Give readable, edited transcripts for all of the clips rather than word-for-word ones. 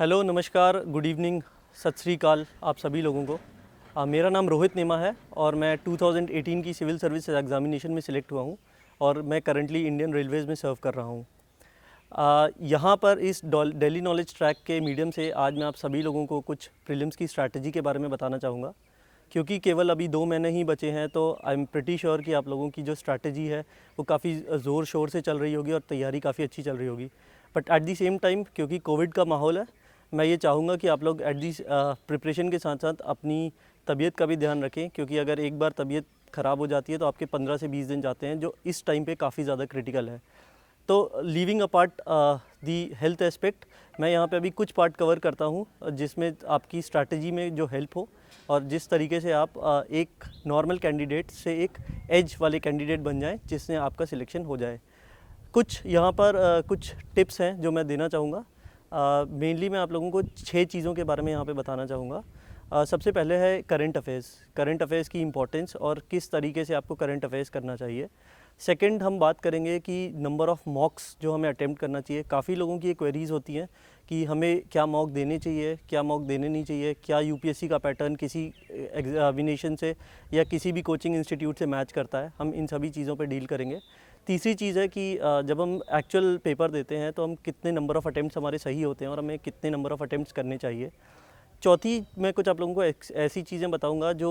Hello, नमस्कार, good evening, सत श्री अकाल आप सभी लोगों को। मेरा नाम रोहित नेमा है और मैं 2018 की सिविल सर्विस एग्ज़ामिनेशन में सिलेक्ट हुआ हूँ और मैं करंटली इंडियन रेलवेज़ में सर्व कर रहा हूँ। यहाँ पर इस दिल्ली नॉलेज ट्रैक के मीडियम से आज मैं आप सभी लोगों को कुछ प्रीलिम्स की स्ट्रैटेजी के बारे में बताना चाहूँगा, क्योंकि केवल अभी 2 महीने ही बचे हैं। तो आई एम प्रिटी श्योर कि आप लोगों की जो स्ट्रैटेजी है वो काफ़ी ज़ोर शोर से चल रही होगी और तैयारी काफ़ी अच्छी चल रही होगी। But at the same time, क्योंकि कोविड का माहौल है, मैं ये चाहूँगा कि आप लोग एट दी प्रिपरेशन के साथ साथ अपनी तबीयत का भी ध्यान रखें, क्योंकि अगर एक बार तबीयत ख़राब हो जाती है तो आपके 15 से 20 दिन जाते हैं, जो इस टाइम पे काफ़ी ज़्यादा क्रिटिकल है। तो leaving apart the health aspect, मैं यहाँ पे अभी कुछ पार्ट कवर करता हूँ जिसमें आपकी स्ट्रैटेजी में जो हेल्प हो और जिस तरीके से आप एक नॉर्मल कैंडिडेट से एक एज वाले कैंडिडेट बन जाएं जिससे आपका सिलेक्शन हो जाए। कुछ यहाँ पर कुछ टिप्स हैं जो मैं देना चाहूँगा। मेनली मैं आप लोगों को 6 चीज़ों के बारे में यहाँ पे बताना चाहूँगा। सबसे पहले है करंट अफेयर्स की इम्पोर्टेंस और किस तरीके से आपको करंट अफेयर्स करना चाहिए। सेकंड, हम बात करेंगे कि नंबर ऑफ़ मॉक्स जो हमें अटेम्प्ट करना चाहिए। काफ़ी लोगों की ये क्वेरीज़ होती हैं कि हमें क्या मॉक देने चाहिए, क्या मॉक देने नहीं चाहिए, क्या यूपीएससी का पैटर्न किसी एग्जामिनेशन से या किसी भी कोचिंग इंस्टीट्यूट से मैच करता है। हम इन सभी चीज़ों पर डील करेंगे। तीसरी चीज़ है कि जब हम एक्चुअल पेपर देते हैं तो हम कितने नंबर ऑफ़ अटेम्प्ट्स हमारे सही होते हैं और हमें कितने नंबर ऑफ़ अटेम्प्ट्स करने चाहिए। चौथी, मैं कुछ आप लोगों को ऐसी चीज़ें बताऊंगा जो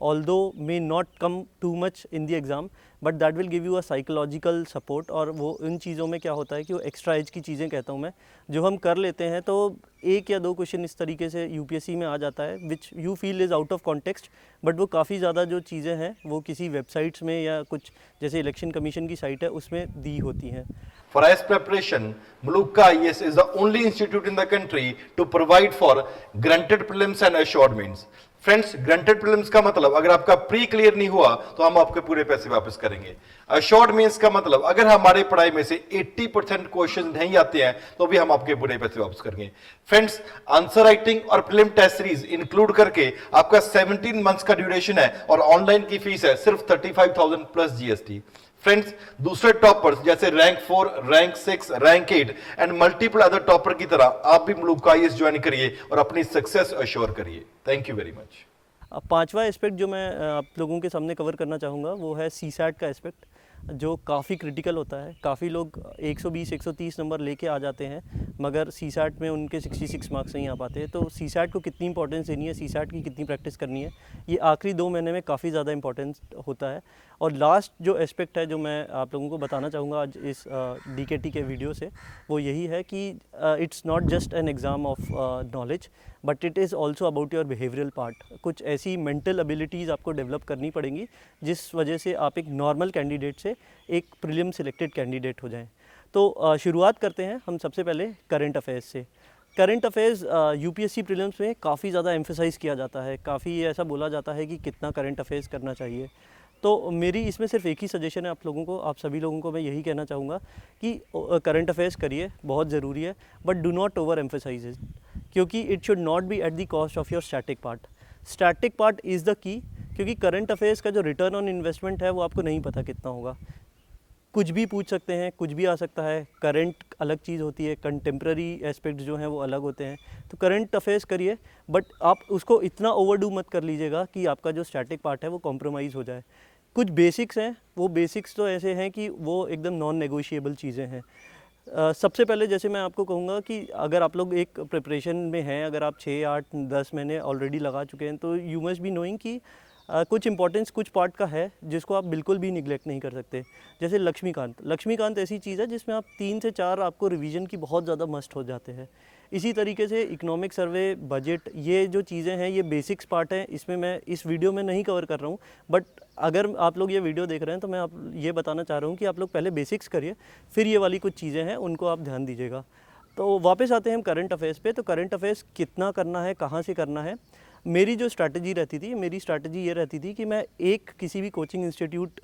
although may not come too much in the exam, but that will give you a psychological support. और वो उन चीज़ों में क्या होता है कि वो एक्स्ट्रा एज की चीज़ें कहता हूँ मैं, जो हम कर लेते हैं तो 1 या 2 क्वेश्चन इस तरीके से यूपीएससी में आ जाता है which you feel is out of context, but वो काफ़ी ज़्यादा जो चीज़ें हैं वो किसी वेबसाइट्स में या कुछ जैसे इलेक्शन कमीशन की साइट है उसमें दी होती हैं। For IAS preparation, Muluka IAS is the only institute in the country to provide for granted prelims and assured means. Friends, granted prelims का मतलब अगर आपका प्री क्लियर नहीं हुआ तो हम आपके पूरे पैसे वापस करेंगे। अश्योर्ड मींस का मतलब अगर हमारे पढ़ाई में से 80% क्वेश्चन नहीं आते हैं तो भी हम आपके पूरे पैसे वापस करेंगे। फ्रेंड्स, आंसर राइटिंग और प्रीलिम टेस्ट सीरीज इंक्लूड करके आपका 17 मंथ्स का ड्यूरेशन है और ऑनलाइन की फीस है सिर्फ 35,000 प्लस जीएसटी। फ्रेंड्स, दूसरे टॉपर्स जैसे rank 4, rank 6, rank 8 and multiple other topper की तरह आप भी मलूका आईएएस ज्वाइन करिए और अपनी सक्सेस अश्योर करिए। Thank you very much. पांचवा एस्पेक्ट जो मैं आप लोगों के सामने कवर करना चाहूँगा वो है सीसैट का एस्पेक्ट, जो काफ़ी क्रिटिकल होता है। काफ़ी लोग 120-130 नंबर लेके आ जाते हैं मगर सीसैट में उनके 66 मार्क्स नहीं आ पाते। तो सीसैट को कितनी इंपॉर्टेंस देनी है, सीसैट की कितनी प्रैक्टिस करनी है, ये आखिरी 2 महीने में काफ़ी ज़्यादा इंपॉर्टेंस होता है। और लास्ट जो एस्पेक्ट है जो मैं आप लोगों को बताना चाहूँगा आज इस डीकेटी के वीडियो से, वो यही है कि it's not just an exam of knowledge but it is also about your behavioural part. कुछ ऐसी मेंटल एबिलिटीज़ आपको डेवलप करनी पड़ेंगी जिस वजह से आप एक नॉर्मल कैंडिडेट से एक प्रीलिम सिलेक्टेड कैंडिडेट हो जाएं। तो शुरुआत करते हैं हम सबसे पहले करंट अफेयर्स से। करंट अफेयर्स यूपीएससी प्रीलिम्स में काफ़ी ज़्यादा एम्फेसाइज़ किया जाता है, काफ़ी ऐसा बोला जाता है कि कितना करंट अफेयर्स करना चाहिए। तो मेरी इसमें सिर्फ एक ही सजेशन है आप लोगों को, आप सभी लोगों को मैं यही कहना चाहूँगा कि करंट अफेयर्स करिए, बहुत ज़रूरी है, but do not overemphasise it, क्योंकि it should not be at the cost of your static part. Static part is the key, क्योंकि करंट अफेयर्स का जो रिटर्न ऑन इन्वेस्टमेंट है वो आपको नहीं पता कितना होगा। कुछ भी पूछ सकते हैं, कुछ भी आ सकता है। करंट अलग चीज़ होती है, कंटेम्प्रेरी एस्पेक्ट जो हैं वो अलग होते हैं। तो करंट अफेयर्स करिए, बट आप उसको इतना ओवरडू मत कर लीजिएगा कि आपका जो स्टैटिक पार्ट है वो कॉम्प्रोमाइज़ हो जाए। कुछ बेसिक्स हैं, वो बेसिक्स तो ऐसे हैं कि वो एकदम नॉन नेगोशिएबल चीज़ें हैं। सबसे पहले जैसे मैं आपको कहूँगा कि अगर आप लोग एक प्रिपरेशन में हैं, अगर आप 6, 8, 10 महीने ऑलरेडी लगा चुके हैं, तो यू मस्ट बी नोइंग कि कुछ इंपॉर्टेंस कुछ पार्ट का है जिसको आप बिल्कुल भी निगलेक्ट नहीं कर सकते। जैसे लक्ष्मीकांत ऐसी चीज़ है जिसमें आप 3 से 4 आपको रिवीजन की बहुत ज़्यादा मस्ट हो जाते हैं। इसी तरीके से इकोनॉमिक सर्वे, बजट, ये जो चीज़ें हैं ये बेसिक्स पार्ट हैं, इसमें मैं इस वीडियो में नहीं कवर कर रहा हूँ। बट अगर आप लोग ये वीडियो देख रहे हैं तो मैं आप ये बताना चाह रहा हूँ कि आप लोग पहले बेसिक्स करिए, फिर ये वाली कुछ चीज़ें हैं उनको आप ध्यान दीजिएगा। तो वापस आते हैं हम करंट अफेयर्स पे। तो करंट अफेयर्स कितना करना है, कहाँ से करना है। मेरी जो स्ट्रैटेजी रहती थी, मेरी स्ट्रैटेजी ये रहती थी कि मैं किसी भी कोचिंग इंस्टीट्यूट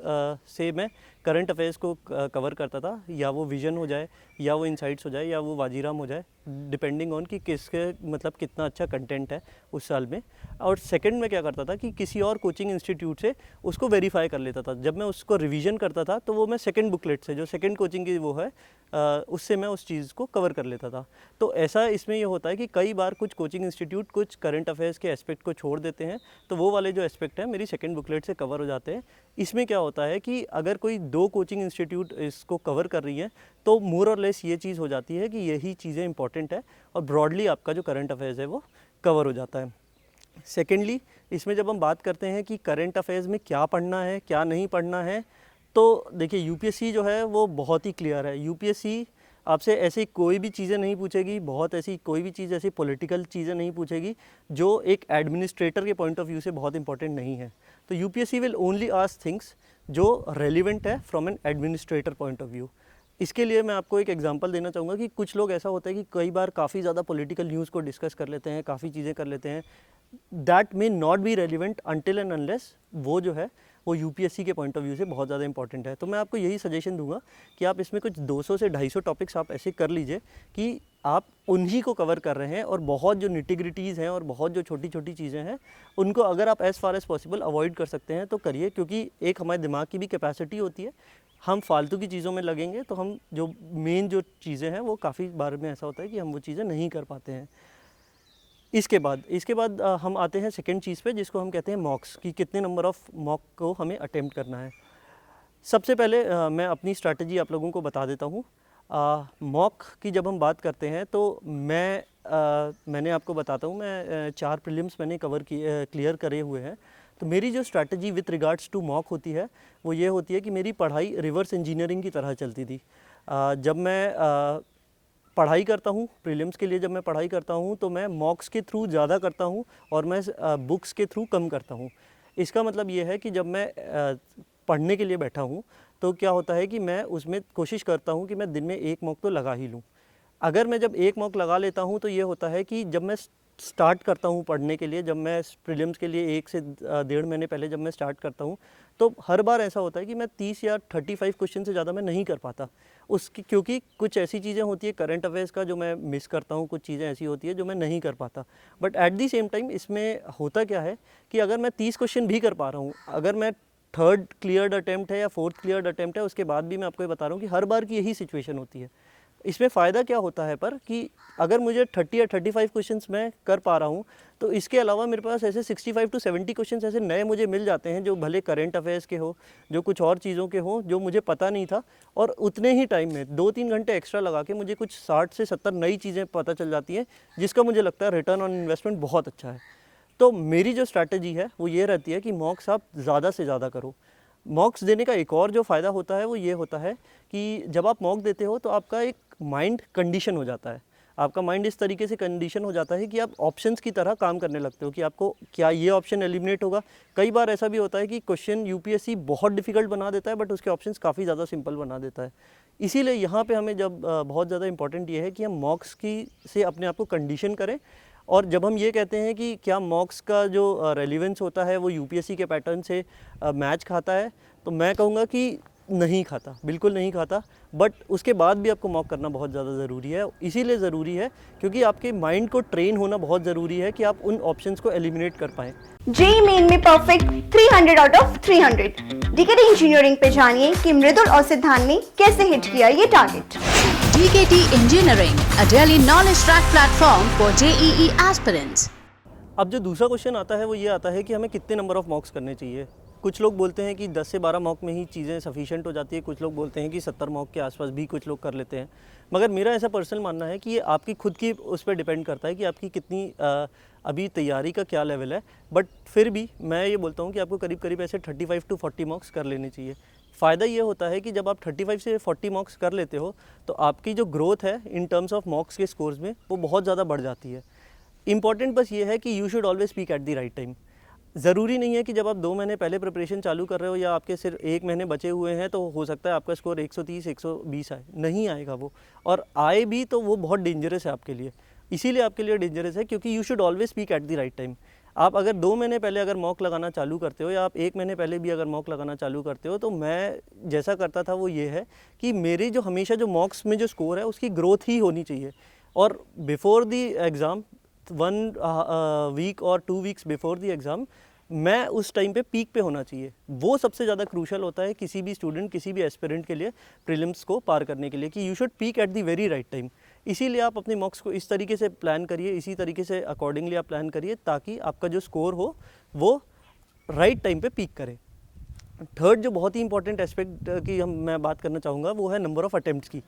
से मैं करंट अफेयर्स को कवर करता था, या वो विजन हो जाए, या वो इनसाइट्स हो जाए, या वो वाजीराम हो जाए, डिपेंडिंग ऑन कि किसके मतलब कितना अच्छा कंटेंट है उस साल में। और सेकंड में क्या करता था कि किसी और कोचिंग इंस्टीट्यूट से उसको वेरीफाई कर लेता था। जब मैं उसको रिवीजन करता था तो वो मैं सेकंड बुकलेट से, जो सेकंड कोचिंग की वो है, उससे मैं उस चीज़ को कवर कर लेता था। तो ऐसा इसमें ये होता है कि कई बार कुछ कोचिंग इंस्टीट्यूट कुछ करंट अफेयर्स के एस्पेक्ट को छोड़ देते हैं, तो वो वाले जो एस्पेक्ट हैं मेरी सेकंड बुकलेट से कवर हो जाते हैं। इसमें क्या होता है कि अगर कोई 2 कोचिंग इंस्टीट्यूट इसको कवर कर रही हैं तो मोर और लेस ये चीज़ हो जाती है कि यही चीज़ें इंपॉर्टेंट है और ब्रॉडली आपका जो करंट अफेयर्स है वो कवर हो जाता है। सेकेंडली, इसमें जब हम बात करते हैं कि करंट अफेयर्स में क्या पढ़ना है क्या नहीं पढ़ना है, तो देखिए यूपीएससी जो है वो बहुत ही क्लियर है। यूपीएससी आपसे ऐसी कोई भी चीज़ें नहीं पूछेगी, बहुत ऐसी कोई भी चीज़ ऐसी पॉलिटिकल चीज़ें नहीं पूछेगी जो एक एडमिनिस्ट्रेटर के पॉइंट ऑफ व्यू से बहुत इंपॉर्टेंट नहीं है। तो UPSC will only ask things जो रेलिवेंट है from an administrator point of view. इसके लिए मैं आपको एक एग्जांपल देना चाहूँगा कि कुछ लोग ऐसा होता है कि कई बार काफ़ी ज़्यादा पॉलिटिकल न्यूज़ को डिस्कस कर लेते हैं, काफ़ी चीज़ें कर लेते हैं, that may not be relevant until and unless वो जो है वो यूपीएससी के पॉइंट ऑफ व्यू से बहुत ज़्यादा इंपॉर्टेंट है। तो मैं आपको यही सजेशन दूंगा कि आप इसमें कुछ 200 से 250 टॉपिक्स आप ऐसे कर लीजिए कि आप उन्हीं को कवर कर रहे हैं, और बहुत जो निटिग्रिटीज़ हैं और बहुत जो छोटी छोटी चीज़ें हैं उनको अगर आप as far as possible avoid कर सकते हैं तो करिए, क्योंकि एक हमारे दिमाग की भी कैपेसिटी होती है। हम फालतू की चीज़ों में लगेंगे तो हम जो मेन जो चीज़ें हैं वो काफ़ी बार में ऐसा होता है कि हम वो चीज़ें नहीं कर पाते हैं। इसके बाद हम आते हैं सेकंड चीज़ पे, जिसको हम कहते हैं मॉक्स, कि कितने नंबर ऑफ़ मॉक को हमें अटेम्प्ट करना है। सबसे पहले मैं अपनी स्ट्रैटेजी आप लोगों को बता देता हूँ। मॉक की जब हम बात करते हैं तो मैंने आपको बताता हूँ, मैं 4 प्रीलिम्स मैंने क्लियर करे हुए हैं। तो मेरी जो strategy with regards to mock होती है वो ये होती है कि मेरी पढ़ाई रिवर्स इंजीनियरिंग की तरह चलती थी। जब मैं पढ़ाई करता हूँ प्रीलिम्स के लिए, जब मैं पढ़ाई करता हूँ तो मैं मॉक्स के थ्रू ज़्यादा करता हूँ और मैं बुक्स के थ्रू कम करता हूँ। इसका मतलब ये है कि जब मैं पढ़ने के लिए बैठा हूँ तो क्या होता है कि मैं उसमें कोशिश करता हूँ कि मैं दिन में 1 मॉक तो लगा ही लूँ। अगर मैं जब 1 मॉक लगा लेता हूँ तो ये होता है कि जब मैं स्टार्ट करता हूँ पढ़ने के लिए, जब मैं प्रीलिम्स के लिए 1 से 1.5 महीने पहले जब मैं स्टार्ट करता हूँ तो हर बार ऐसा होता है कि मैं 30 या 35 क्वेश्चन से ज़्यादा मैं नहीं कर पाता उसकी, क्योंकि कुछ ऐसी चीज़ें होती है करंट अफेयर्स का जो मैं मिस करता हूँ, कुछ चीज़ें ऐसी होती है जो मैं नहीं कर पाता। But at the same time इसमें होता क्या है कि अगर मैं 30 क्वेश्चन भी कर पा रहा हूँ, अगर मैं 3rd क्लियर्ड अटैम्प्ट है या 4th क्लियर्ड अटैम्प्ट है, उसके बाद भी मैं आपको ये बता रहा हूँ कि हर बार की यही सिचुएशन होती है। इसमें फ़ायदा क्या होता है पर कि अगर मुझे 30 या 35 क्वेश्चंस मैं कर पा रहा हूँ तो इसके अलावा मेरे पास ऐसे 65 टू 70 क्वेश्चंस ऐसे नए मुझे मिल जाते हैं जो भले करंट अफेयर्स के हो, जो कुछ और चीज़ों के हो जो मुझे पता नहीं था, और उतने ही टाइम में 2-3 घंटे एक्स्ट्रा लगा के मुझे कुछ 60 से 70 नई चीज़ें पता चल जाती हैं, जिसका मुझे लगता है रिटर्न ऑन इन्वेस्टमेंट बहुत अच्छा है। तो मेरी जो स्ट्रैटेजी है वो ये रहती है कि मॉक्स आप ज़्यादा से ज़्यादा करो। मॉक्स देने का एक और जो फ़ायदा होता है वो ये होता है कि जब आप मॉक देते हो तो आपका एक माइंड कंडीशन हो जाता है। आपका माइंड इस तरीके से कंडीशन हो जाता है कि आप ऑप्शंस की तरह काम करने लगते हो कि आपको क्या ये ऑप्शन एलिमिनेट होगा। कई बार ऐसा भी होता है कि क्वेश्चन यूपीएससी बहुत डिफिकल्ट बना देता है बट उसके ऑप्शंस काफ़ी ज़्यादा सिंपल बना देता है। इसीलिए यहाँ पे हमें जब बहुत ज़्यादा इंपॉर्टेंट ये है कि हम मॉक्स की से अपने आप को कंडीशन करें। और जब हम ये कहते हैं कि क्या मॉक्स का जो रेलिवेंस होता है वो यूपीएससी के पैटर्न से मैच खाता है, तो मैं कहूँगा कि नहीं खाता, बिल्कुल नहीं खाता। बट उसके बाद भी आपको मॉक करना बहुत ज़्यादा ज़रूरी है। इसीलिए ज़रूरी है क्योंकि आपके माइंड को ट्रेन होना बहुत ज़रूरी है कि आप उन ऑप्शंस को एलिमिनेट कर पाएँ। जेईई मेन में perfect 300 out of 300। DKT engineering पे जानिए कि मृदुल और सिद्धांत ने कैसे हिट किया ये target. DKT Engineering, a daily knowledge track platform for JEE aspirants. अब जो दूसरा क्वेश्चन आता है वो ये आता है कि हमें कितने नंबर ऑफ़ मॉक्स करने चाहिए। कुछ लोग बोलते हैं कि 10 से 12 मॉक में ही चीज़ें सफिशिएंट हो जाती है, कुछ लोग बोलते हैं कि 70 मॉक के आसपास भी कुछ लोग कर लेते हैं। मगर मेरा ऐसा पर्सनल मानना है कि ये आपकी खुद की उस पर डिपेंड करता है कि आपकी कितनी अभी तैयारी का क्या लेवल है। बट फिर भी मैं ये बोलता हूँ कि आपको करीब करीब ऐसे 35 टू 40 मॉक्स कर लेने चाहिए। फ़ायदा ये होता है कि जब आप 35 से 40 मॉक्स कर लेते हो तो आपकी जो ग्रोथ है इन टर्म्स ऑफ मॉक्स के स्कोर्स में वो बहुत ज़्यादा बढ़ जाती है। इंपॉर्टेंट बस ये है कि you should always speak at the right time. ज़रूरी नहीं है कि जब आप 2 महीने पहले प्रिपरेशन चालू कर रहे हो या आपके सिर्फ 1 महीने बचे हुए हैं तो हो सकता है आपका स्कोर 130 120 आए, नहीं आएगा वो, और आए भी तो वो बहुत डेंजरस है आपके लिए। इसीलिए आपके लिए डेंजरस है क्योंकि you should always speak at the right time. आप अगर 2 महीने पहले अगर मॉक लगाना चालू करते हो या आप 1 महीने पहले भी अगर मॉक लगाना चालू करते हो, तो मैं जैसा करता था वो ये है कि मेरी जो हमेशा जो मॉक्स में जो स्कोर है उसकी ग्रोथ ही होनी चाहिए। और बिफोर द एग्ज़ाम 1 वीक और 2 वीक्स बिफोर द एग्ज़ाम मैं उस टाइम पे पीक पे होना चाहिए। वो सबसे ज़्यादा क्रूशल होता है किसी भी स्टूडेंट, किसी भी एस्पिरेंट के लिए प्रीलिम्स को पार करने के लिए, कि you should peak at the very right time. इसीलिए आप अपने मॉक्स को इस तरीके से प्लान करिए, इसी तरीके से अकॉर्डिंगली आप प्लान करिए, ताकि आपका जो स्कोर हो वो राइट टाइम पे पीक करे। थर्ड जो बहुत ही इंपॉर्टेंट एस्पेक्ट की मैं बात करना चाहूँगा वो है नंबर ऑफ़ अटेम्प्ट्स की।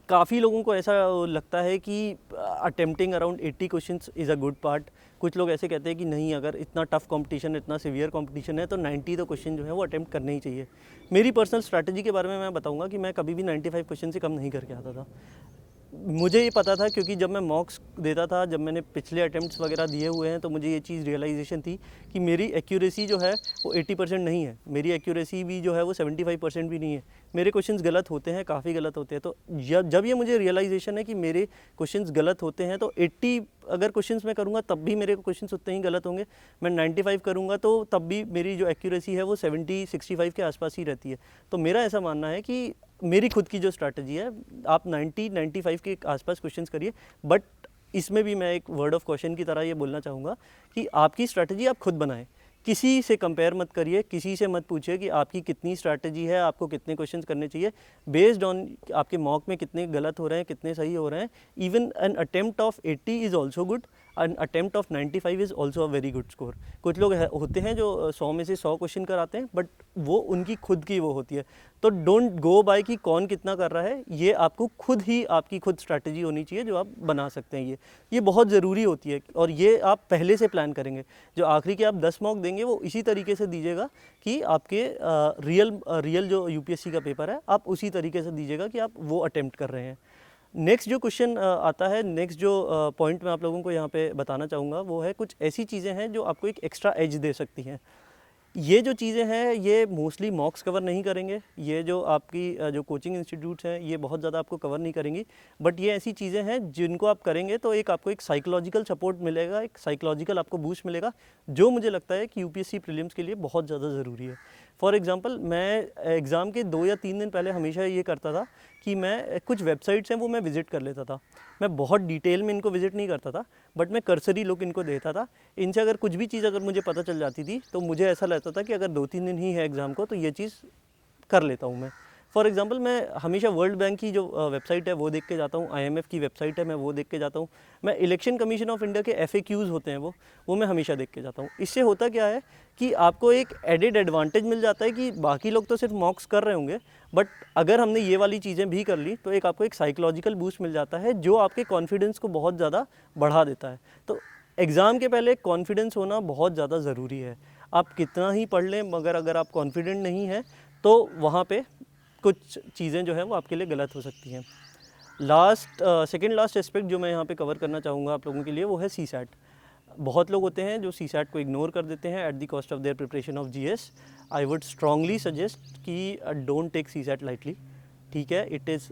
काफ़ी लोगों को ऐसा लगता है कि attempting around 80 questions is a good part. कुछ लोग ऐसे कहते हैं कि नहीं, अगर इतना टफ कंपटीशन, इतना सीवियर कंपटीशन है तो 90 तो क्वेश्चन जो है वो अटेम्प्ट करने ही चाहिए। मेरी पर्सनल स्ट्रैटेजी के बारे में मैं बताऊंगा कि मैं कभी भी 95 क्वेश्चन से कम नहीं करके आता था। मुझे ये पता था, क्योंकि जब मैं मॉक्स देता था, जब मैंने पिछले अटेम्प्ट्स वगैरह दिए हुए हैं, तो मुझे ये चीज़ रियलाइजेशन थी कि मेरी एक्यूरेसी जो है वो 80% नहीं है, मेरी एक्यूरेसी भी जो है वो 75% भी नहीं है। मेरे क्वेश्चंस गलत होते हैं, काफ़ी गलत होते हैं। तो जब ये मुझे रियलाइजेशन है कि मेरे क्वेश्चंस गलत होते हैं, तो 80 अगर क्वेश्चंस मैं करूँगा तब भी मेरे क्वेश्चंस उतने ही गलत होंगे। मैं 95 करूँगा तो तब भी मेरी जो एक्यूरेसी है वो 70-65 के आसपास ही रहती है। तो मेरा ऐसा मानना है कि मेरी खुद की जो स्ट्रैटेजी है, आप 90-95 के आसपास क्वेश्चंस करिए। बट इसमें भी मैं एक वर्ड ऑफ क्वेश्चन की तरह ये बोलना चाहूँगा कि आपकी स्ट्रैटेजी आप खुद बनाएं, किसी से कंपेयर मत करिए, किसी से मत पूछिए कि आपकी कितनी स्ट्रैटेजी है, आपको कितने क्वेश्चंस करने चाहिए। बेस्ड ऑन आपके मॉक में कितने गलत हो रहे हैं, कितने सही हो रहे हैं। Even an attempt of 80 is also good, an attempt of 95 is also a very good score. कुछ लोग होते हैं जो 100 में से 100 क्वेश्चन कराते हैं, बट वो उनकी खुद की वो होती है। तो डोंट गो बाय कि कौन कितना कर रहा है, ये आपको खुद ही आपकी खुद स्ट्रैटेजी होनी चाहिए जो आप बना सकते हैं। ये बहुत ज़रूरी होती है, और ये आप पहले से प्लान करेंगे। जो आखिरी के आप 10 मॉक देंगे वो इसी तरीके से दीजिएगा कि आपके रियल जो यूपीएससी का पेपर है आप उसी तरीके से दीजिएगा कि आप वो अटेम्प्ट कर रहे हैं। नेक्स्ट जो क्वेश्चन आता है, नेक्स्ट जो पॉइंट मैं आप लोगों को यहाँ पे बताना चाहूँगा वो है कुछ ऐसी चीज़ें हैं जो आपको एक एक्स्ट्रा एज दे सकती हैं। ये जो चीज़ें हैं ये मोस्टली मॉक्स कवर नहीं करेंगे, ये जो आपकी जो कोचिंग इंस्टीट्यूट्स हैं ये बहुत ज़्यादा आपको कवर नहीं करेंगी। बट ये ऐसी चीज़ें हैं जिनको आप करेंगे तो एक आपको एक साइकोलॉजिकल सपोर्ट मिलेगा, एक साइकोलॉजिकल आपको बूस्ट मिलेगा, जो मुझे लगता है कि यूपीएससी प्रीलिम्स के लिए बहुत ज़्यादा ज़रूरी है। फॉर एग्जांपल, मैं एग्ज़ाम के 2 या 3 दिन पहले हमेशा ये करता था कि मैं कुछ वेबसाइट्स हैं वो मैं विज़िट कर लेता था। मैं बहुत डिटेल में इनको विज़िट नहीं करता था, बट मैं कर्सरी लुक इनको देता था। इनसे अगर कुछ भी चीज़ अगर मुझे पता चल जाती थी तो मुझे ऐसा लगता था कि अगर 2-3 दिन ही है एग्ज़ाम को तो ये चीज़ कर लेता हूँ मैं। फॉर एग्जांपल, मैं हमेशा वर्ल्ड बैंक की जो वेबसाइट है वो देख के जाता हूँ, IMF की वेबसाइट है मैं वो देख के जाता हूँ। मैं इलेक्शन कमीशन ऑफ इंडिया के FAQs होते हैं वो मैं हमेशा देख के जाता हूँ। इससे होता क्या है कि आपको एक एडेड एडवांटेज मिल जाता है कि बाकी लोग तो सिर्फ मॉक्स कर रहे होंगे, बट अगर हमने ये वाली चीज़ें भी कर ली तो एक आपको एक साइकोलॉजिकल बूस्ट मिल जाता है जो आपके कॉन्फिडेंस को बहुत ज़्यादा बढ़ा देता है। तो एग्ज़ाम के पहले कॉन्फिडेंस होना बहुत ज़्यादा ज़रूरी है। आप कितना ही पढ़ लें, मगर अगर आप कॉन्फिडेंट नहीं हैं तो वहाँ पे कुछ चीज़ें जो है वो आपके लिए गलत हो सकती हैं। सेकंड लास्ट एस्पेक्ट जो मैं यहाँ पे कवर करना चाहूँगा आप लोगों के लिए वो है CSAT। बहुत लोग होते हैं जो CSAT को इग्नोर कर देते हैं eight the cost of their preparation of GS। I would strongly suggest कि डोंट टेक CSAT लाइटली। ठीक है, इट इज़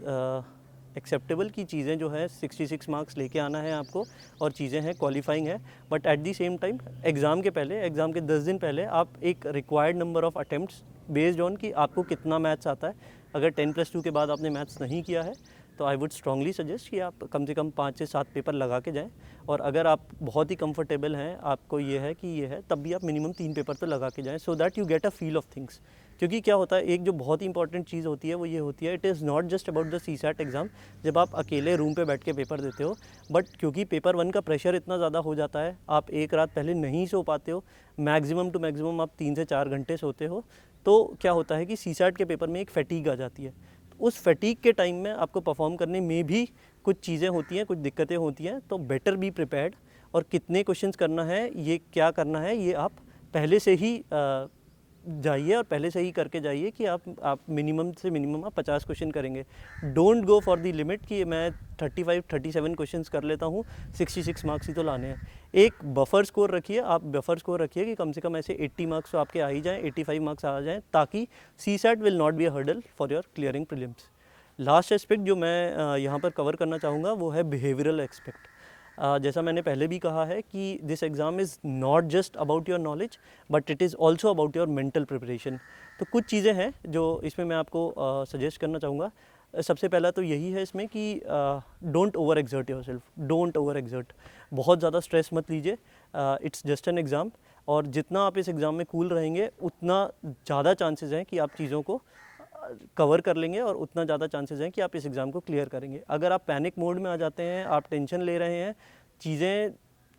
एक्सेप्टेबल की चीज़ें जो है 66 मार्क्स लेके आना है आपको और चीज़ें हैं क्वालिफाइंग है, but at the same time exam के पहले, एग्ज़ाम के 10 दिन पहले आप एक required number of attempts based on कि आपको कितना मैथ्स आता है। अगर 10+2 के बाद आपने मैथ्स नहीं किया है तो आई वुड स्ट्रांगली सजेस्ट कि आप कम से कम 5 से 7 पेपर लगा के जाएं। और अगर आप बहुत ही कंफर्टेबल हैं, आपको ये है कि ये है, तब भी आप मिनिमम 3 पेपर तो लगा के जाएं, so that you get a feel of things. क्योंकि क्या होता है, एक जो बहुत ही इंपॉर्टेंट चीज़ होती है वो ये होती है, it is not just about the CSAT exam जब आप अकेले रूम पे बैठ के पेपर देते हो, बट क्योंकि पेपर 1 का प्रेशर इतना ज़्यादा हो जाता है, आप एक रात पहले नहीं सो पाते हो, मैक्सिमम टू मैक्सिमम आप 3 से 4 घंटे सोते हो, तो क्या होता है कि CSAT के पेपर में एक फैटीग आ जाती है। उस फैटीग के टाइम में आपको परफॉर्म करने में भी कुछ चीज़ें होती हैं, कुछ दिक्कतें होती हैं, तो बेटर बी प्रिपेयर्ड। और कितने क्वेश्चंस करना है, ये क्या करना है, ये आप पहले से ही जाइए और पहले से ही करके जाइए कि आप मिनिमम से मिनिमम आप 50 क्वेश्चन करेंगे। Don't go for the limit कि मैं 35-37 क्वेश्चंस कर लेता हूँ, 66 मार्क्स ही तो लाने हैं। एक बफर स्कोर रखिए, आप बफर स्कोर रखिए कि कम से कम ऐसे 80 मार्क्स तो आपके आ ही जाएँ, 85 मार्क्स आ जाएँ, ताकि CSAT will not be a hurdle for your clearing prelims. Last aspect जो मैं यहाँ पर कवर करना चाहूँगा वो है बिहेवियरल एस्पेक्ट। जैसा मैंने पहले भी कहा है कि this exam is not just about your knowledge but it is also about your mental preparation. तो कुछ चीज़ें हैं जो इसमें मैं आपको सजेस्ट करना चाहूँगा। सबसे पहला तो यही है इसमें कि don't over exert your self, don't over exert. बहुत ज़्यादा स्ट्रेस मत लीजिए, इट्स जस्ट एन एग्ज़ाम। और जितना आप इस एग्ज़ाम में कूल रहेंगे उतना ज़्यादा चांसेस हैं कि आप चीज़ों को कवर कर लेंगे और उतना ज़्यादा चांसेस हैं कि आप इस एग्ज़ाम को क्लियर करेंगे। अगर आप पैनिक मोड में आ जाते हैं, आप टेंशन ले रहे हैं, चीज़ें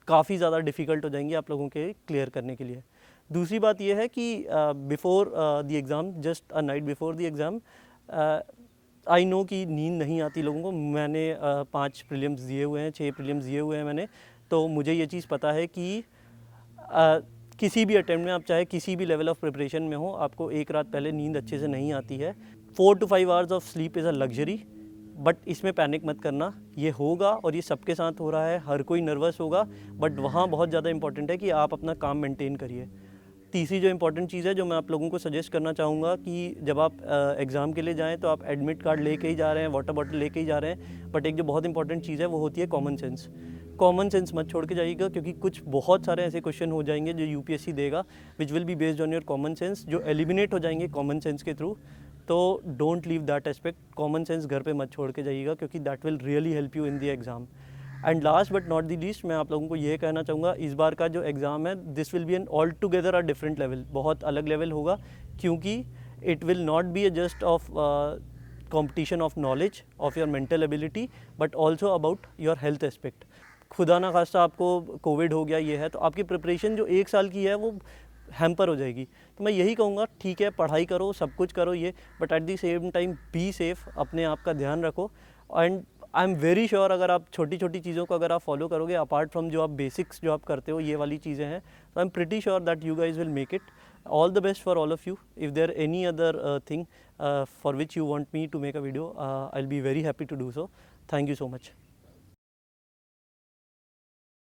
काफ़ी ज़्यादा डिफ़िकल्ट हो जाएंगी आप लोगों के क्लियर करने के लिए। दूसरी बात यह है कि before the exam, just a night before the exam, I know कि नींद नहीं आती लोगों को। मैंने 5 प्रीलिम्स दिए हुए हैं, 6 प्रीलिम्स दिए हुए हैं मैंने, तो मुझे ये चीज़ पता है कि किसी भी अटेम्प्ट में आप चाहे किसी भी लेवल ऑफ प्रिपरेशन में हो, आपको एक रात पहले नींद अच्छे से नहीं आती है। 4 to 5 hours of sleep is a luxury, but इसमें पैनिक मत करना, ये होगा और ये सबके साथ हो रहा है, हर कोई नर्वस होगा, बट वहाँ बहुत ज़्यादा इंपॉर्टेंट है कि आप अपना काम मेंटेन करिए। तीसरी जो इंपॉर्टेंट चीज़ है जो मैं आप लोगों को सजेस्ट करना चाहूँगा कि जब आप एग्ज़ाम के लिए जाएँ तो आप एडमिट कार्ड लेके ही जा रहे हैं, वाटर बॉटल लेके ही जा रहे हैं, बट एक जो बहुत इंपॉर्टेंट चीज़ है वो होती है कॉमन सेंस। कॉमन सेंस मत छोड़ के जाइएगा, क्योंकि कुछ बहुत सारे ऐसे क्वेश्चन हो जाएंगे जो यूपीएससी देगा which will be based on your common sense, जो एलिमिनेट हो जाएंगे कॉमन सेंस के थ्रू। तो don't leave that aspect, common sense घर पे मत छोड़ के जाइएगा, क्योंकि that will really help you in the exam. And last but not the least, मैं आप लोगों को ये कहना चाहूँगा, इस बार का जो एग्ज़ाम है this will be an altogether a different level, बहुत अलग लेवल होगा, क्योंकि it will not be a just of competition of knowledge, of your mental ability, but also about your health aspect. खुदा ना खास्ता आपको Covid हो गया ये है, तो आपकी प्रिपरेशन जो 1 साल की है वो हैम्पर हो जाएगी। तो मैं यही कहूँगा, ठीक है पढ़ाई करो, सब कुछ करो ये, but at the same time be safe, अपने आप का ध्यान रखो। And I am very sure अगर आप छोटी छोटी चीज़ों को अगर आप फॉलो करोगे, अपार्ट फ्रॉम जो आप बेसिक्स जो आप करते हो, ये वाली चीज़ें हैं, तो I am pretty sure that you guys will make it. All the best for all of you. If there any other thing for which you want me to make a video, I'll be very happy to do so. Thank you so much.